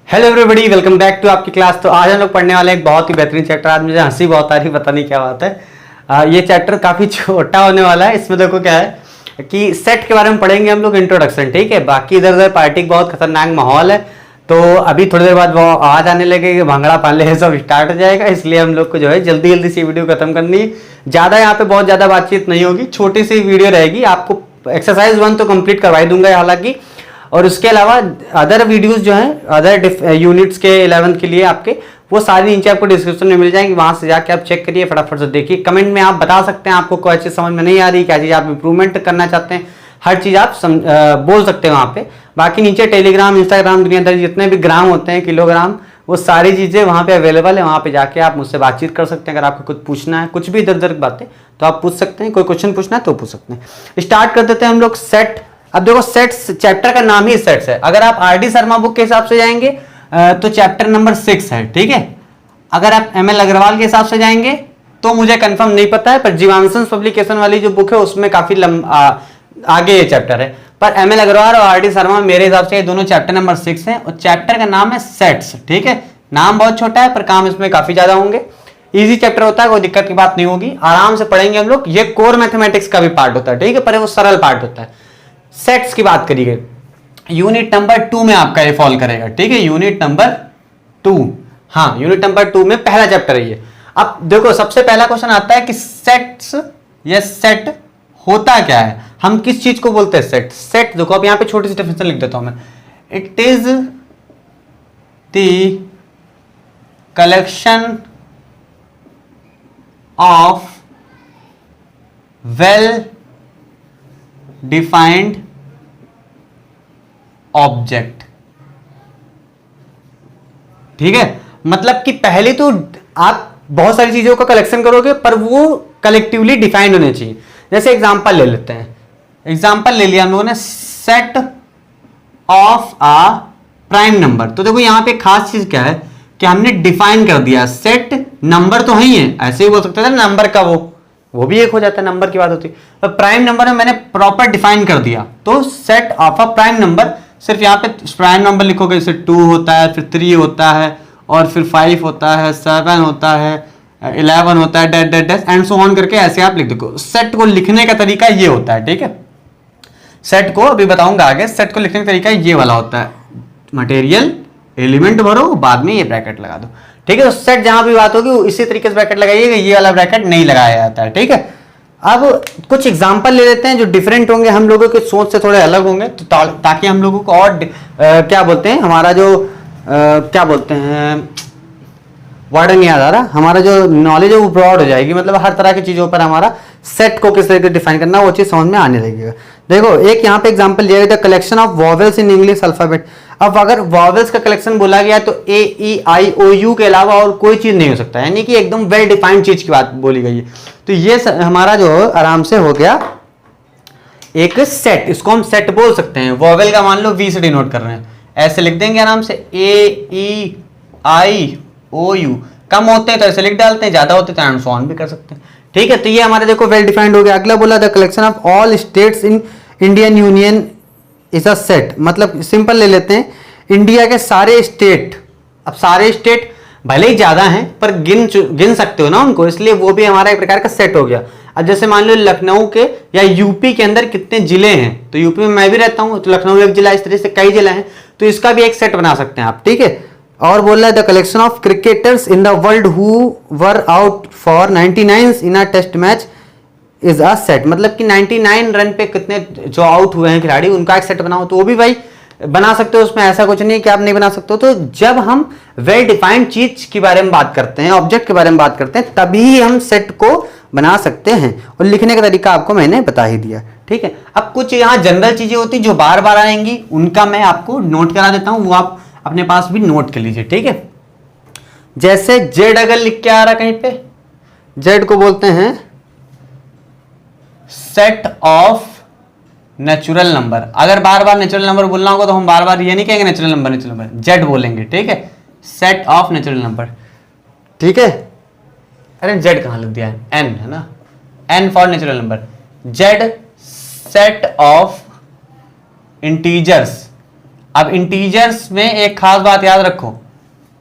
Hello everybody, welcome back to आपकी class. तो आज हम लोग पढ़ने वाले एक बहुत ही बेहतरीन चैप्टर। आज मुझे हंसी बहुत आ रही, पता नहीं क्या बात है। ये चैप्टर काफी छोटा होने वाला है। इसमें देखो क्या है कि सेट के बारे में पढ़ेंगे हम लोग, इंट्रोडक्शन, ठीक है। बाकी इधर उधर पार्टी का बहुत खतरनाक माहौल है, तो अभी थोड़ी देर बाद वो आवाज आने लगेगी, भांगड़ा पाले सब स्टार्ट हो जाएगा। इसलिए हम लोग को जो है जल्दी जल्दी सी वीडियो खत्म करनी है। ज्यादा यहाँ पे बहुत ज्यादा बातचीत नहीं होगी, छोटी सी वीडियो रहेगी। आपको एक्सरसाइज 1 तो कंप्लीट करवा दूंगा हालांकि, और उसके अलावा अदर वीडियोस जो हैं अदर यूनिट्स के 11th के लिए आपके, वो सारी नीचे आपको डिस्क्रिप्शन में मिल जाएंगे। वहां से जाके आप चेक करिए, फटाफट से देखिए। कमेंट में आप बता सकते हैं आपको कोई चीज समझ में नहीं आ रही, क्या चीज आप इंप्रूवमेंट करना चाहते हैं, हर चीज आप बोल सकते हैं वहां पे। बाकी नीचे टेलीग्राम, इंस्टाग्राम, दुनियादारी जितने भी ग्राम होते हैं, किलोग्राम, वो सारी चीजें वहां पे अवेलेबल है। वहां पे जाके आप मुझसे बातचीत कर सकते हैं। अगर आपको कुछ पूछना है, कुछ भी इधर उधर बातें, तो आप पूछ सकते हैं। कोई क्वेश्चन पूछना है तो पूछ सकते हैं। स्टार्ट कर देते हैं हम लोग सेट। अब देखो, सेट्स, चैप्टर का नाम ही सेट्स है। अगर आप आर डी शर्मा बुक के हिसाब से जाएंगे तो चैप्टर नंबर 6 है, ठीक है। अगर आप एमएल अग्रवाल के हिसाब से जाएंगे तो मुझे कंफर्म नहीं पता है, पर जीवांशन पब्लिकेशन वाली जो बुक है उसमें काफी आगे ये चैप्टर है। पर एमएल अग्रवाल और आर डी शर्मा मेरे हिसाब से ये दोनों चैप्टर नंबर 6 है, और चैप्टर का नाम है सेट्स, ठीक है। नाम बहुत छोटा है पर काम इसमें काफी ज्यादा होंगे। इजी चैप्टर होता है, कोई दिक्कत की बात नहीं होगी, आराम से पढ़ेंगे हम लोग। ये कोर मैथमेटिक्स का भी पार्ट होता है, ठीक है, पर वो सरल पार्ट होता है। सेट्स की बात करिए, यूनिट नंबर 2 में आपका ये फॉल करेगा, ठीक है। यूनिट नंबर 2, हाँ, यूनिट नंबर 2 में पहला चैप्टर है ये। अब देखो, सबसे पहला क्वेश्चन आता है कि सेट्स या सेट होता क्या है, हम किस चीज को बोलते हैं सेट। सेट देखो, अब यहां पे छोटी सी डेफिनेशन लिख देता हूं मैं। It is the collection of well defined object, ठीक है। मतलब कि पहले तो आप बहुत सारी चीजों का कलेक्शन करोगे, पर वो कलेक्टिवली डिफाइंड होने चाहिए। जैसे एग्जांपल ले लेते हैं, एग्जांपल ले लिया हम लोगों ने, set of a prime number. तो देखो यहां पे खास चीज क्या है कि हमने डिफाइन कर दिया। सेट नंबर तो ही है, ऐसे ही बोल सकते थे नंबर का, वो भी एक हो जाता है, नंबर की बात होती है। पर प्राइम नंबर में मैंने प्रॉपर डिफाइन कर दिया, तो set of a prime number. सिर्फ यहाँ पे प्राइम नंबर लिखोगे, जैसे 2 होता है, फिर 3 होता है, और फिर 5 होता है, 7 होता है, 11 होता है, that that that and so on करके ऐसे आप लिख दो। सेट को लिखने का तरीका ये होता है, ठीक है। सेट को अभी बताऊंगा आगे, सेट को लिखने का तरीका ये वाला होता है। मटेरियल एलिमेंट भरो, बाद में ये ब्रैकेट लगा दो, ठीक है। तो सेट जहां भी बात होगी इसी तरीके से ब्रैकेट लगाइएगा, ये वाला ब्रैकेट नहीं लगाया जाता है, ठीक है। अब कुछ एग्जांपल ले लेते हैं जो डिफरेंट होंगे, हम लोगों के सोच से थोड़े अलग होंगे, तो ताकि हम लोगों को और क्या बोलते हैं, हमारा जो क्या बोलते हैं, वर्ड नहीं याद आ रहा, हमारा जो नॉलेज है वो ब्रॉड हो जाएगी। मतलब हर तरह की चीजों पर हमारा सेट को किस तरीके से डिफाइन करना, वो चीज समझ में आने लगेगा। देखो, एक यहाँ पे एग्जांपल दिया गया, the collection of vowels in English alphabet. अब अगर वॉवेल्स का कलेक्शन बोला गया तो ए ई आई ओ यू के अलावा और कोई चीज नहीं हो सकता, यानी कि एकदम वेल डिफाइंड चीज की बात बोली गई है। तो ये हमारा जो आराम से हो गया एक सेट, इसको हम सेट बोल सकते हैं। वॉवेल का मान लो वी से डिनोट कर रहे हैं, ऐसे लिख देंगे आराम से, ए ई आई ओ यू। कम होते हैं तो ऐसे लिख डालते हैं, ज्यादा होते हैं तो एंड सो ऑन भी कर सकते हैं, ठीक है। तो ये हमारे देखो वेल डिफाइंड हो गया। अगला बोला, the collection of all states in Indian union is a set. मतलब सिंपल ले लेते हैं, इंडिया के सारे स्टेट, अब सारे स्टेट भले ही ज्यादा हैं पर गिन सकते हो ना उनको, इसलिए वो भी हमारा एक प्रकार का सेट हो गया। अब जैसे मान लो लखनऊ के या यूपी के अंदर कितने जिले हैं, तो यूपी में मैं भी रहता हूं, तो लखनऊ एक जिला, इस तरह से कई जिला हैं, तो इसका भी एक सेट बना सकते हैं आप, ठीक है। और बोल रहा है, the collection of cricketers in the world who were out for 99 in a test match is a set. मतलब कि 99 रन पे कितने जो आउट हुए हैं खिलाड़ी, उनका एक सेट बनाओ, तो वो भी भाई बना सकते हो। उसमें ऐसा कुछ नहीं है कि आप नहीं बना सकते हो। तो जब हम वेल डिफाइंड चीज के बारे में बात करते हैं, ऑब्जेक्ट के बारे में बात करते हैं, तभी हम सेट को बना सकते हैं। और लिखने का तरीका आपको मैंने बता ही दिया, ठीक है। अब कुछ यहाँ जनरल चीजें होती जो बार बार आएंगी, उनका मैं आपको नोट करा देता हूं, वो आप अपने पास भी नोट कर लीजिए, ठीक है। जैसे जेड अगर लिख के आ रहा कहीं पे, जेड को बोलते हैं सेट ऑफ नेचुरल नंबर। अगर बार बार नेचुरल नंबर बोलना होगा तो हम बार बार ये नहीं कहेंगे नेचुरल नंबर, जेड बोलेंगे, ठीक है। सेट ऑफ नेचुरल नंबर, ठीक है। अरे जेड कहां लिख दिया है, एन है ना, N for natural number. Z set of integers अब इंटीजर्स में एक खास बात याद रखो,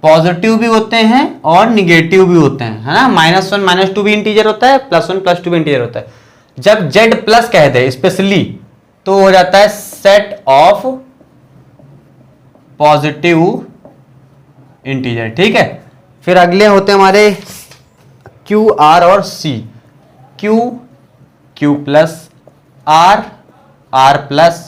पॉजिटिव भी होते हैं और निगेटिव भी होते हैं, है ना। -1 -2 भी इंटीजर होता है, +1 +2 भी इंटीजर होता है। जब z प्लस कह दे स्पेशली तो हो जाता है सेट ऑफ पॉजिटिव इंटीजर, ठीक है। फिर अगले होते हैं हमारे Q, R और C। Q, Q plus, R, R plus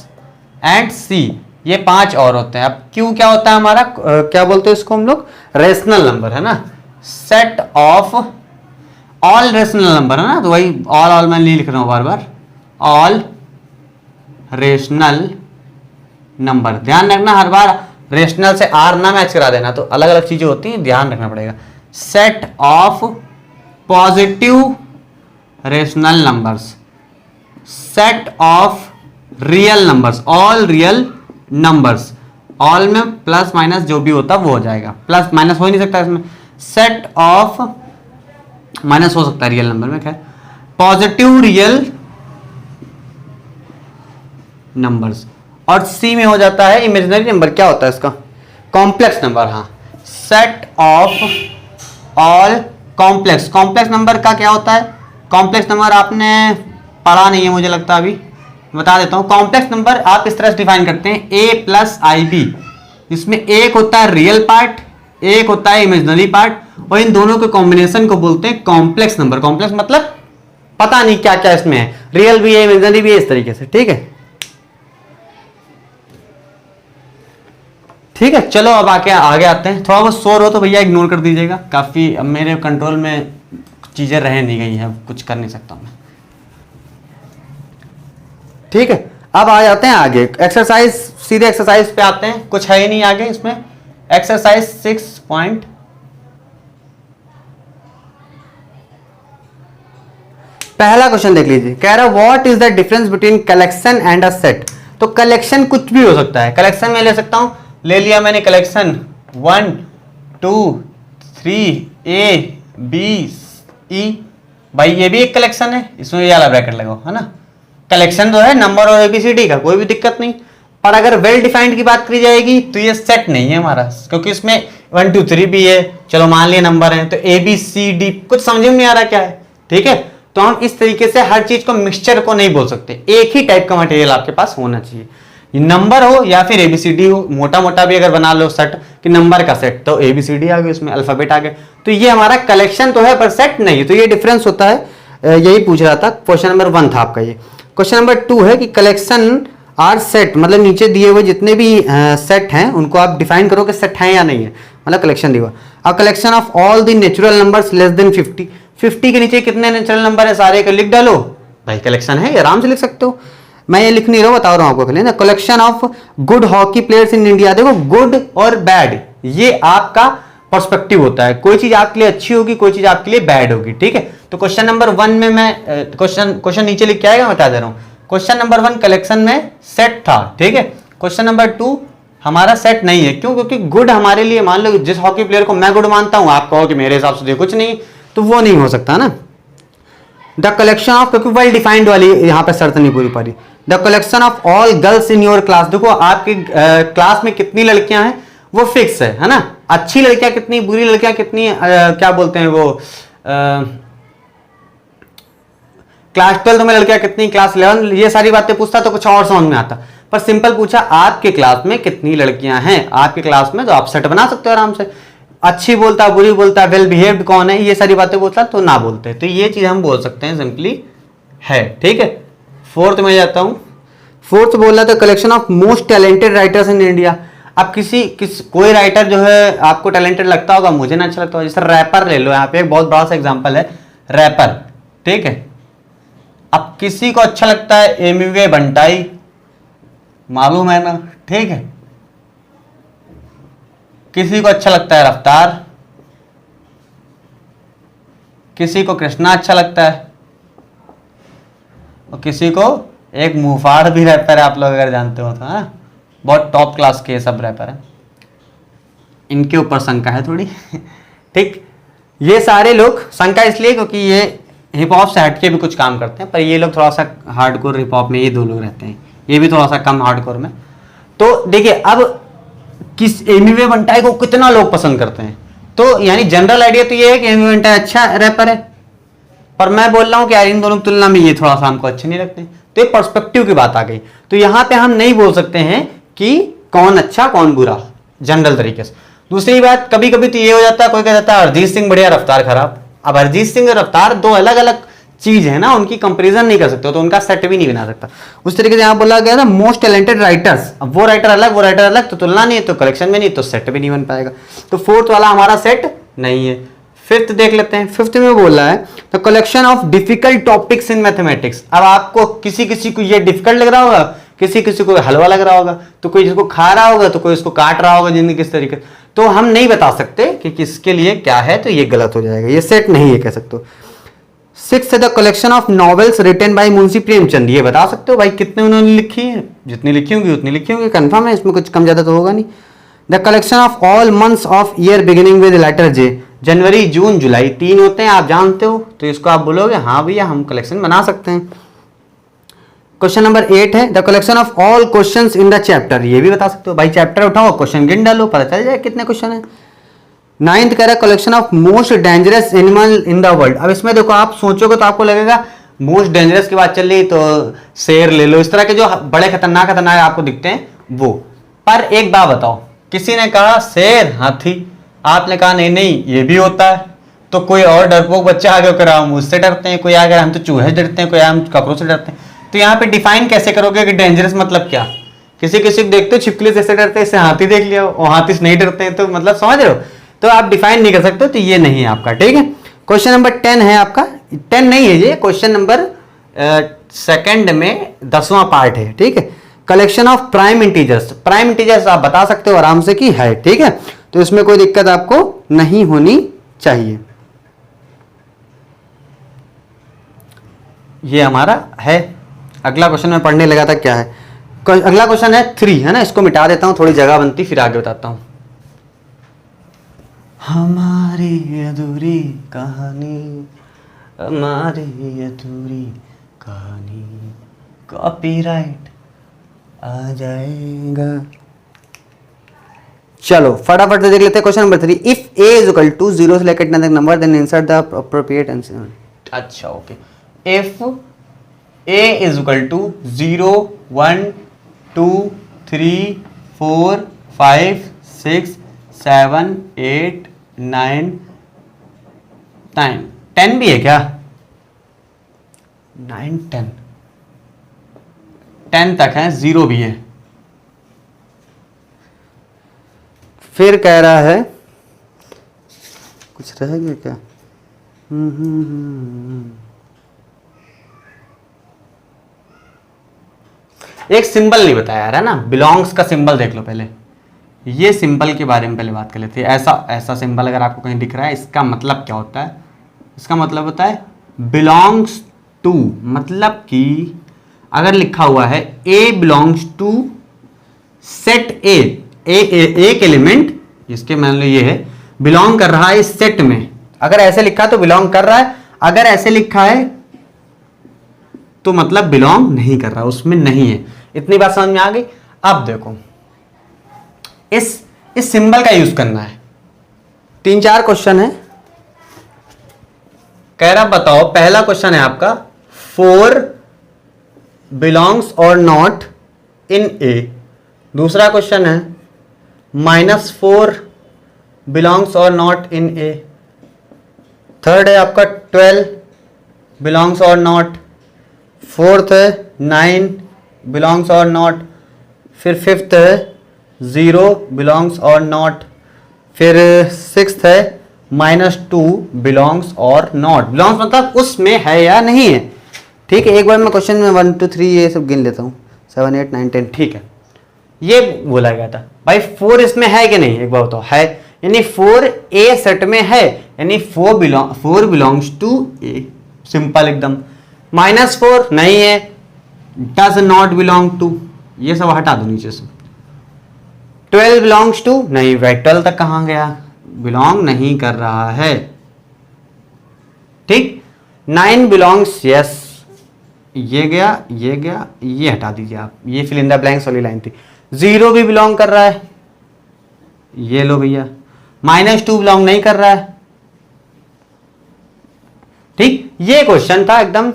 and C, ये 5 और होते हैं। अब Q क्या होता है हमारा, क्या बोलते हैं इसको हम लोग, रेशनल नंबर, है ना। Set of all rational number, है ना, तो वही ऑल मैं नहीं लिख रहा हूं बार बार, ऑल रेशनल नंबर। ध्यान रखना हर बार रेशनल से आर ना मैच करा देना, तो अलग अलग चीजें होती हैं, ध्यान रखना पड़ेगा। Set of positive rational numbers, set of real numbers, all real numbers, all में प्लस माइनस जो भी होता वो हो जाएगा, प्लस माइनस हो ही नहीं सकता इसमें। सेट ऑफ, माइनस हो सकता है रियल नंबर में, खैर, पॉजिटिव रियल नंबर्स। और सी में हो जाता है इमेजिनरी नंबर, क्या होता है इसका, कॉम्प्लेक्स नंबर। हाँ, set of all complex, complex number का क्या होता है, कॉम्प्लेक्स नंबर आपने पढ़ा नहीं है मुझे लगता, अभी बता देता हूं। कॉम्प्लेक्स नंबर आप इस तरह से डिफाइन करते हैं, a प्लस IB, इसमें एक होता है रियल पार्ट, एक होता है इमेजिनरी पार्ट, और इन दोनों के कॉम्बिनेशन को बोलते हैं कॉम्प्लेक्स नंबर। कॉम्प्लेक्स मतलब पता नहीं क्या क्या इसमें है, रियल भी है इमेजिनरी भी है, इस तरीके से, ठीक है। ठीक है, चलो अब आगे आते हैं। थोड़ा बहुत शोर हो तो भैया इग्नोर कर दीजिएगा, काफी अब मेरे कंट्रोल में चीजें रह नहीं गई हैं, अब कुछ कर नहीं सकता मैं, ठीक है। अब आ जाते हैं आगे एक्सरसाइज, सीधे एक्सरसाइज पे आते हैं, कुछ है ही नहीं आगे इसमें। एक्सरसाइज 6 पॉइंट, पहला क्वेश्चन देख लीजिए, कह रहा है what is the difference between collection and a set. तो कलेक्शन कुछ भी हो सकता है, कलेक्शन में ले सकता हूं, ले लिया मैंने कलेक्शन 1 2 3 A B E, भाई ये भी एक कलेक्शन है, इसमें ये वाला ब्रैकेट लगाओ, है ना। कलेक्शन तो है नंबर और ABCD का, कोई भी दिक्कत नहीं। पर अगर वेल डिफाइंड की बात करी जाएगी तो ये सेट नहीं है हमारा, क्योंकि इसमें 1 2 3 भी है, चलो मान लिया नंबर है, तो ABCD कुछ समझ में नहीं आ रहा क्या है, ठीक है। तो हम इस तरीके से हर चीज को मिक्सचर को नहीं बोल सकते, एक ही टाइप का मटेरियल आपके पास होना चाहिए, नंबर हो या फिर ABCD हो। मोटा मोटा भी अगर बना लो सेट कि नंबर का सेट, तो ABCD आ गए, उसमें अल्फाबेट आ गए, तो ये हमारा कलेक्शन तो है पर सेट नहीं है, तो ये डिफरेंस होता है। यही पूछ रहा था, क्वेश्चन नंबर 1 था आपका ये। क्वेश्चन नंबर 2 है कि कलेक्शन आर सेट, मतलब नीचे दिए हुए जितने भी सेट हैं उनको आप डिफाइन करो कि सेट है या नहीं है, मतलब कलेक्शन दिया हुआ। अब collection of all the natural numbers less than 50, 50 के नीचे कितने नेचुरल नंबर है सारे के लिख डालो, भाई कलेक्शन है, आराम से लिख सकते हो, मैं ये लिख नहीं रहा हूं, बता रहा हूं आपको खाली ना। Collection of good hockey players in India, देखो गुड और बैड ये आपका पर्सपेक्टिव होता है, कोई चीज आपके लिए अच्छी होगी, कोई चीज आपके लिए बैड होगी, ठीक है। तो क्वेश्चन नंबर 1 में मैं क्वेश्चन नीचे लिख के आएगा, मैं बता दे रहा हूं। क्वेश्चन नंबर 1 कलेक्शन में सेट था, ठीक है। क्वेश्चन नंबर 2 हमारा सेट नहीं है, क्यों, क्योंकि गुड हमारे लिए, मान लो जिस हॉकी प्लेयर को मैं गुड मानता हूं, आप कहो कि मेरे हिसाब से कुछ नहीं, तो वो नहीं हो सकता ना। द कलेक्शन ऑफ, क्योंकि वेल डिफाइंड वाली यहां पर शर्त नहीं पूरी पारी। The collection of all girls in your class, देखो आपके क्लास में कितनी लड़कियां हैं वो फिक्स है ना। अच्छी लड़कियां कितनी, बुरी लड़कियां कितनी, क्या बोलते हैं वो, क्लास 12 में लड़कियां कितनी, क्लास 11, ये सारी बातें पूछता तो कुछ और समझ में आता, पर सिंपल पूछा आपके क्लास में कितनी लड़कियां हैं आपके क्लास में, तो आप सेट बना सकते हो आराम से। अच्छी बोलता, बुरी बोलता, वेल बिहेव्ड कौन है, ये सारी बातें बोलता तो ना बोलते, तो ये चीज हम बोल सकते हैं सिंपली है, ठीक है। 4th में जाता हूं। 4th बोला था collection of most talented writers in India. अब कोई राइटर जो है आपको टैलेंटेड लगता होगा, मुझे ना अच्छा लगता होगा, जैसे रैपर ले लो, यहाँ पे एक बहुत बड़ा सा एग्जांपल है रैपर, ठीक है। अब किसी को अच्छा लगता है एमवे बंटाई, मालूम है ना, ठीक है। किसी को अच्छा लगता है रफ्तार, किसी को कृष्णा अच्छा लगता है, और किसी को एक मुफाड़ भी रैपर है, आप लोग अगर जानते हो तो, हाँ बहुत टॉप क्लास के सब रैपर है, इनके ऊपर शंका है थोड़ी ठीक। ये सारे लोग शंका इसलिए क्योंकि ये हिप हॉप से हटके भी कुछ काम करते हैं, पर ये लोग थोड़ा सा हार्डकोर हिप हॉप में ये 2 लोग रहते हैं, ये भी थोड़ा सा कम हार्डकोर में। तो देखिए अब किस एमी वे बंटाई को कितना लोग पसंद करते हैं, तो यानी जनरल आइडिया तो ये है कि एमी वे बंटाई अच्छा रैपर है, पर मैं बोल रहा हूं कि यार इन दोनों की तुलना में ये थोड़ा सा हमको अच्छे नहीं लगते। तो ये पर्सपेक्टिव की बात आ गई। तो यहां पे हम नहीं बोल सकते हैं कि कौन अच्छा कौन बुरा जनरल तरीके से। दूसरी बात, कभी कभी तो ये हो जाता है, कोई कह जाता है अरिजीत सिंह बढ़िया रफ्तार खराब। अब अरिजीत सिंह और रफ्तार दो अलग अलग चीज है ना, उनकी कंपैरिजन नहीं कर सकते, तो उनका सेट भी नहीं बना सकता। उस तरीके से यहां बोला गया ना मोस्ट टैलेंटेड राइटर्स, अब वो राइटर अलग वो राइटर अलग, तो तुलना नहीं है, तो कलेक्शन में नहीं, तो सेट भी नहीं बन पाएगा। तो फोर्थ वाला हमारा सेट नहीं है। फिफ्थ देख लेते हैं। फिफ्थ में बोला है the collection of difficult topics in mathematics. अब आपको किसी किसी को ये डिफिकल्ट लग रहा होगा, किसी किसी को हलवा लग रहा होगा, तो कोई जिसको खा रहा होगा तो कोई इसको काट रहा होगा जिंदगी किस तरीके। तो हम नहीं बता सकते कि किसके लिए क्या है, तो ये गलत हो जाएगा, ये सेट नहीं है कह सकते हो। सिक्स है the collection of novels written by Munshi Premchand. ये बता सकते हो भाई कितने उन्होंने लिखी है, जितनी लिखी होंगी उतनी लिखी होंगी, कंफर्म है, इसमें कुछ कम ज्यादा तो होगा नहीं। The collection of all months of year beginning with letter J. जनवरी जून जुलाई 3 होते हैं, आप जानते हो, तो इसको आप बोलोगे हाँ भैया हम कलेक्शन बना सकते हैं। क्वेश्चन नंबर 8 है the collection of all questions in the chapter. ये भी बता सकते हो भाई, चैप्टर उठाओ क्वेश्चन गिन डालो, पता चल जाए कितने क्वेश्चन है। नाइन्थ कह रहा है collection of most dangerous animal in the world. अब इसमें देखो आप सोचोगे तो आपको लगेगा मोस्ट डेंजरस की बात चल रही, तो शेर ले लो, इस तरह के जो बड़े खतरनाक खतरनाक आपको दिखते हैं वो। पर एक बात बताओ, किसी ने कहा शेर हाथी, आपने कहा नहीं नहीं ये भी होता है, तो कोई और डरपोक बच्चा आगे कर हम उससे डरते हैं, कोई आगे हम तो चूहे से डरते हैं, कोई हम ककरों से डरते हैं। तो यहाँ पे डिफाइन कैसे करोगे कि डेंजरस मतलब क्या। किसी किसी को देखते हो छिपकली से डरते हैं, इससे हाथी देख लिया और हाथी से नहीं डरते हैं, तो मतलब समझ रहे हो, तो आप डिफाइन नहीं कर सकते, तो ये नहीं है आपका। ठीक है, क्वेश्चन नंबर 10 है आपका, 10 नहीं है ये, क्वेश्चन नंबर सेकंड में 10वां पार्ट है। ठीक है, collection of prime integers. Prime integers आप बता सकते हो आराम से कि है। ठीक है, तो इसमें कोई दिक्कत आपको नहीं होनी चाहिए। ये हमारा है। अगला क्वेश्चन मैं पढ़ने लगा था, क्या है अगला क्वेश्चन है 3 है ना, इसको मिटा देता हूं, थोड़ी जगह बनती, फिर आगे बताता हूं। हमारी अधूरी कहानी, हमारी अधूरी कहानी, कॉपीराइट आ जाएगा। चलो फटाफट से देख लेते हैं question number 3। If a is equal to 0 select nothing number then insert the appropriate answer. अच्छा okay, if a is equal to 0 1 2 3 4 5 6 7 8 9 10 भी है क्या, 9 10 तक है, 0 भी है। फिर कह रहा है कुछ रह गया क्या, एक सिंबल नहीं बताया यार, है ना, बिलोंग्स का सिंबल देख लो पहले। ये सिंबल के बारे में पहले बात कर लेते हैं। ऐसा सिंबल अगर आपको कहीं दिख रहा है, इसका मतलब क्या होता है, इसका मतलब होता है बिलोंग्स टू, मतलब कि अगर लिखा हुआ है ए बिलोंग्स टू सेट ए, एक एलिमेंट इसके मान लो ये है बिलोंग कर रहा है इस सेट में, अगर ऐसे लिखा तो बिलोंग कर रहा है, अगर ऐसे लिखा है तो मतलब बिलोंग नहीं कर रहा, उसमें नहीं है। इतनी बात समझ में आ गई। अब देखो इस सिंबल का यूज करना है। 3-4 क्वेश्चन है, कह रहा बताओ, पहला क्वेश्चन है आपका 4 बिलोंग्स और नॉट इन ए। दूसरा क्वेश्चन है -4 बिलोंग्स और नॉट इन ए। थर्ड है आपका 12 बिलोंग्स और नॉट। फोर्थ है 9 बिलोंग्स और नॉट। फिर फिफ्थ है 0 बिलोंग्स और नॉट। फिर सिक्स्थ है -2 बिलोंग्स और नॉट। बिलोंग्स मतलब उसमें है या नहीं है। ठीक है, एक बार मैं क्वेश्चन में 1 2 3 ये सब गिन लेता हूँ, 7 8 9 10। ठीक है, ये बोला गया था भाई 4 इसमें है कि नहीं, एक बार बताओ है, यानी 4 ए सेट में है, यानी 4 बिलोंग्स टू ए, सिंपल एकदम। -4 नहीं है, डज नॉट बिलोंग टू, ये सब हटा दो नीचे से। 12 बिलोंग्स टू नहीं, भाई 12 तक कहां गया, बिलोंग नहीं कर रहा है। ठीक, 9 बिलोंग्स, यस, ये गया, ये गया, ये हटा दीजिए आप, ये फिल इन द ब्लैंक्स वाली लाइन थी। 0 भी बिलोंग कर रहा है, ये लो भैया, -2 बिलोंग नहीं कर रहा है। ठीक, ये क्वेश्चन था एकदम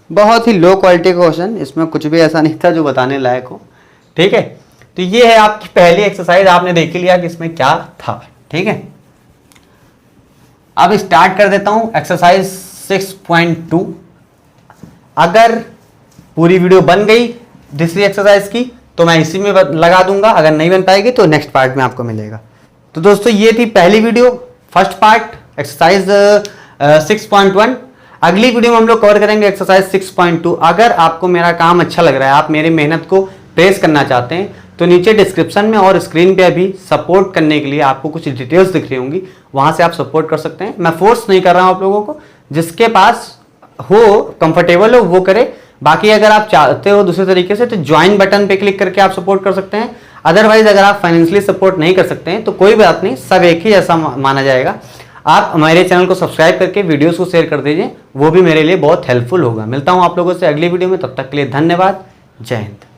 बहुत ही लो क्वालिटी का क्वेश्चन, इसमें कुछ भी ऐसा नहीं था जो बताने लायक हो। ठीक है, तो ये है आपकी पहली एक्सरसाइज, आपने देख लिया कि इसमें क्या था। ठीक है, अब स्टार्ट कर देता हूं एक्सरसाइज 6.2। अगर पूरी वीडियो बन गई दूसरी एक्सरसाइज की तो मैं इसी में लगा दूंगा, अगर नहीं बन पाएगी तो नेक्स्ट पार्ट में आपको मिलेगा। तो दोस्तों ये थी पहली वीडियो, फर्स्ट पार्ट एक्सरसाइज 6.1। अगली वीडियो में हम लोग कवर करेंगे एक्सरसाइज 6.2। अगर आपको मेरा काम अच्छा लग रहा है, आप मेरी मेहनत को प्रेस करना चाहते हैं, तो नीचे डिस्क्रिप्शन में और स्क्रीन पे अभी सपोर्ट करने के लिए आपको कुछ डिटेल्स दिख रही होंगी, वहां से आप सपोर्ट कर सकते हैं। मैं फोर्स नहीं कर रहा हूं आप लोगों को, जिसके पास हो, कंफर्टेबल हो वो करे। बाकी अगर आप चाहते हो दूसरे तरीके से तो ज्वाइन बटन पे क्लिक करके आप सपोर्ट कर सकते हैं। अदरवाइज अगर आप फाइनेंशियली सपोर्ट नहीं कर सकते हैं तो कोई बात नहीं, सब एक ही जैसा माना जाएगा। आप हमारे चैनल को सब्सक्राइब करके वीडियोस को शेयर कर दीजिए, वो भी मेरे लिए बहुत हेल्पफुल होगा। मिलता हूं आप लोगों से अगली वीडियो में, तब तक के लिए धन्यवाद। जय हिंद।